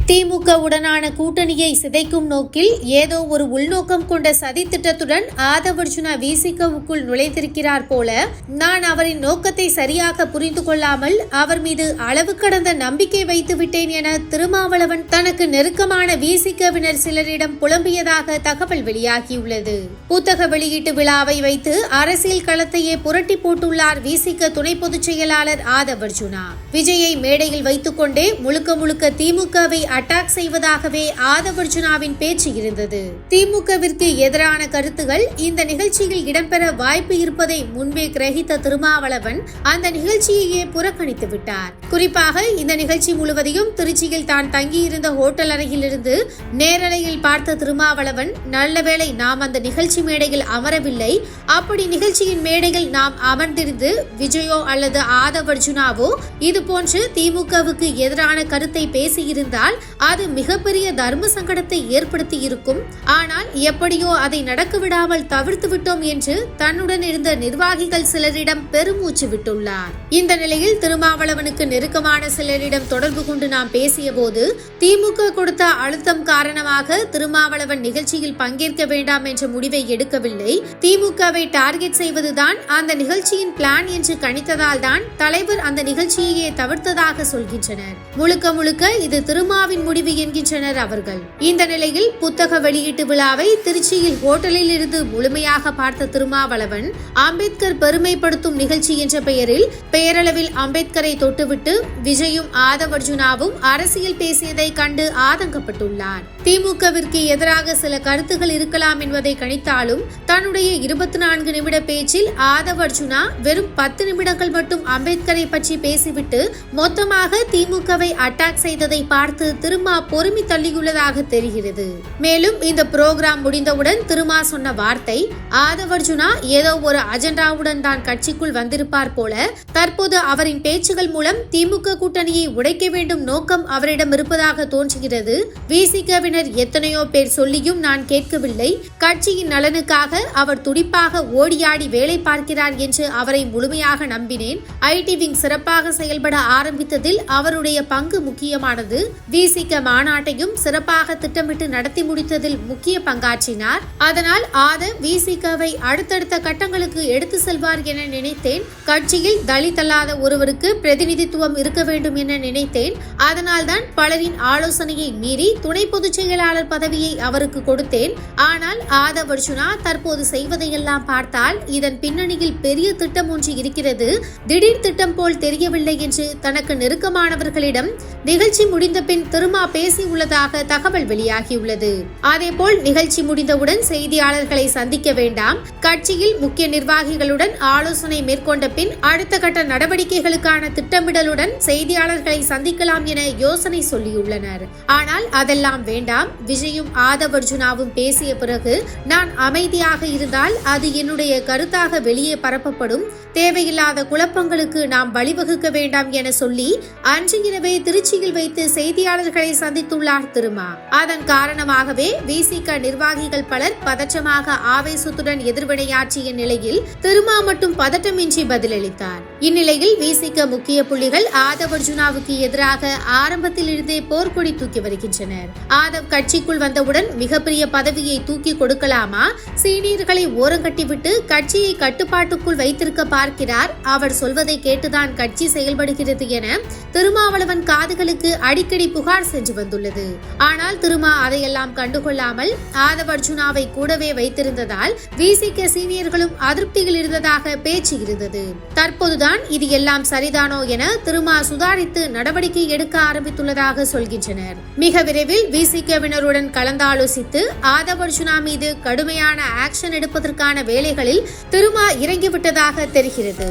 திமுகவுடனான கூட்டணியை சிதைக்கும் நோக்கில் ஏதோ ஒரு உள்நோக்கம் கொண்ட சதி திட்டத்துடன் ஆதவர்ஜுனா விசிகவுக்குள் நுழைந்திருக்கிறார் போல. நான் அவரின் நோக்கத்தை சரியாக புரிந்து கொள்ளாமல் அவர் மீது அளவு கடந்த நம்பிக்கை வைத்து விட்டேன் என திருமாவளவன் தனக்கு நெருக்கமான விசிகவினர் சிலரிடம் புலம்பியதாக தகவல் வெளியாகியுள்ளது. புத்தக வெளியீட்டு விழாவை வைத்து அரசியல் களத்தையே புரட்டி போட்டுள்ளார் விசிக துணை பொதுச் செயலாளர் ஆதவர்ஜுனா. விஜயை மேடையில் வைத்துக் கொண்டே முழுக்க திமுகவை அட்டாக் செய்வதாகவே ஆதவர்ஜுனாவின் பேச்சு இருந்தது. திமுகவிற்கு எதிரான கருத்துகள் இந்த நிகழ்ச்சியில் இடம்பெற வாய்ப்பு இருப்பதை முன்பே கிரகித்த திருமாவளவன் அந்த நிகழ்ச்சியையே புறக்கணித்து விட்டார். குறிப்பாக இந்த நிகழ்ச்சி முழுவதையும் திருச்சியில் தான் தங்கியிருந்த ஹோட்டல் அறையிலிருந்து நேரலையில் பார்த்த திருமாவளவன், நல்லவேளை நாம் அந்த நிகழ்ச்சி மேடையில் அமரவில்லை, அப்படி நிகழ்ச்சியின் மேடையில் நாம் அமர்ந்திருந்து விஜயோ அல்லது ஆதவர்ஜுனாவோ இது போன்று திமுகவுக்கு எதிரான கருத்தை பேசியிருந்தால் அது மிகப்பெரிய தர்ம சங்கடத்தை ஏற்படுத்தி இருக்கும். ஆனால் எப்படியோ அதை நடக்க விடாமல் தவிர்த்து விட்டோம் என்று தன்னுடன் இருந்த நிர்வாகிகள் சிலரிடம் பெருமூச்சு விட்டுள்ளார். இந்த நிலையில் திருமாவளவனுக்கு நெருக்கமான சிலரிடம் தொடர்பு கொண்டு நாம் பேசிய போது திமுக கொடுத்த அழுத்தம் காரணமாக திருமாவளவன் நிகழ்ச்சியில் பங்கேற்க வேண்டாம் என்ற முடிவை எடுக்கவில்லை. திமுகவை டார்கெட் செய்வதுதான் அந்த நிகழ்ச்சியின் பிளான் என்று கணித்ததால் தான் தலைவர் அந்த நிகழ்ச்சியையே தவிர்த்ததாக சொல்கின்றனர். முழுக்க இது திருமாவின் முடிவு என்கின்றனர் அவர்கள். இந்த நிலையில் புத்தக வெளியீட்டு விழாவை திருச்சியில் ஹோட்டலில் இருந்து முழுமையாக பார்த்த திருமாவளவன், அம்பேத்கர் பெருமைப்படுத்தும் நிகழ்ச்சி என்ற பெயரில் பெயரளவில் அம்பேத்கரை தொட்டுவிட்டு விஜயும் ஆதவர்ஜுனாவும் அரசியல் பேசியதை கண்டு ஆதங்கப்பட்டுள்ளார். திமுகவிற்கு எதிராக சில கருத்துகள் இருக்கலாம் என்பதை கணித்தாலும் தன்னுடைய 24 நிமிட பேச்சில் ஆதவர்ஜுனா வெறும் 10 நிமிடங்கள் மட்டும் அம்பேத்கரை பற்றி பேசிவிட்டு மொத்தமாக திமுகவை அட்டாக் செய்ததை பார்த்து திருமா பொறுமை தள்ளியுள்ளதாக தெரிகிறது. மேலும் இந்த புரோகிராம் முடிந்தவுடன் திருமா சொன்ன வார்த்தை, ஆதவர்ஜுனா ஏதோ ஒரு அஜெண்டாவுடன் தான் கட்சிக்குள் வந்திருப்பார் போல. தற்போது அவரின் பேச்சுகள் மூலம் திமுக கூட்டணியை உடைக்க வேண்டும் நோக்கம் அவரிடம் இருப்பதாக தோன்றுகிறது. விசிகவினர் எத்தனையோ பேர் சொல்லியும் நான் கேட்கவில்லை. கட்சியின் நலனுக்காக அவர் துடிப்பாக ஓடியாடி வேலை பார்க்கிறார் என்று அவரை முழுமையாக நம்பினேன். ஐடி விங் சிறப்பாக செயல்பட ஆரம்பித்ததில் அவருடைய பங்கு முக்கியமானது. விசிக மாநாட்டையும் சிறப்பாக திட்டமிட்டு நடத்தி முடித்ததில் முக்கிய பங்காற்றினார். அதனால் விசிகவை அடுத்தடுத்த கட்டங்களுக்கு எடுத்து செல்வார் என நினைத்தேன். கட்சியில் தலித் அல்லாத ஒருவருக்கு பிரதிநிதித்துவம் இருக்க வேண்டும் என நினைத்தேன். அதனால் தான் பலரின் ஆலோசனையை மீறி துணை பொதுச் செயலாளர் பதவியை அவருக்கு கொடுத்தேன். ஆனால் ஆதவர்ஜுனா தற்போது செய்வதையெல்லாம் பார்த்தால் இதன் பின்னணியில் பெரிய திட்டம் ஒன்று இருக்கிறது. திடீர் திட்டம் போல் தெரியவில்லை என்று தனக்கு நெருக்கமானவர்களிடம் நிகழ்ச்சி முடிந்த பின் திருமா பேசியுள்ளதாக தகவல் வெளியாகியுள்ளது. அதேபோல் நிகழ்ச்சி முடிந்தவுடன் செய்தியாளர்களை சந்திக்க வேண்டாம், கட்சியில் முக்கிய நிர்வாகிகளுடன் ஆலோசனை மேற்கொண்ட பின் அடுத்த கட்ட நடவடிக்கைகளுக்கான திட்டமிடலுடன் செய்தியாளர்களை சந்திக்கலாம் என யோசனை சொல்லியுள்ளனர். ஆனால் அதெல்லாம் வேண்டாம். விஜயும் ஆதவர்ஜுனாவும் பேசிய பிறகு நான் அமைதியாக இருந்தால் அது என்னுடைய கருத்தாக வெளியே பரப்பப்படும். தேவையில்லாத குழப்பங்களுக்கு நாம் வழிவகுக்க வேண்டாம் என சொல்லி அன்று இரவே திருச்சியில் வைத்து செய்தியாளர்களை சந்தித்துள்ளார் திருமா. அதன் காரணமாகவே விசிக நிர்வாகிகள் பலர் பதற்றமாக ஆவேசத்துடன் எதிர்வினையாற்றிய நிலையில் திருமா மட்டும் பதட்டமின்றி பதிலளித்தார். இந்நிலையில் விசிக முக்கிய புள்ளிகள் ஆதவர்ஜுனாவுக்கு எதிராக ஆரம்பத்தில் இருந்தே போர்க்கொடி தூக்கி வருகின்றனர். ஆதவ் கட்சிக்குள் வந்தவுடன் மிகப்பெரிய பதவியை தூக்கி கொடுக்கலாமா, சீனியர்களை ஓரங்கட்டிவிட்டு கட்சியை கட்டுப்பாட்டுக்குள் வைத்திருக்க பார்க்கிறார், அவர் சொல்வதை கேட்டுதான் கட்சி செயல்படுகிறது என திருமாவளவன் காதுகளுக்கு அடிக்கடி புகார் சென்று வந்துள்ளது. ஆனால் திருமா அதையெல்லாம் கண்டுகொள்ளாமல் ஆதவர்ஜுனாவை கூடவே வைத்திருந்ததால் விசிக சீனியர்களும் அதிருப்தியில் இருந்ததாக பேச்சு இருந்தது. தற்போதுதான் இது எல்லாம் சரிதானோ என திருமா சுதாரித்து நடவடிக்கை எடுக்க ஆரம்பித்துள்ளதாக சொல்கின்றனர். மிக விரைவில் விசிகவினருடன் கலந்தாலோசித்து ஆதவர்ஜுனா மீது கடுமையான ஆக்ஷன் எடுப்பதற்கான வேலைகளில் திருமா இறங்கிவிட்டதாக தெரிகிறது.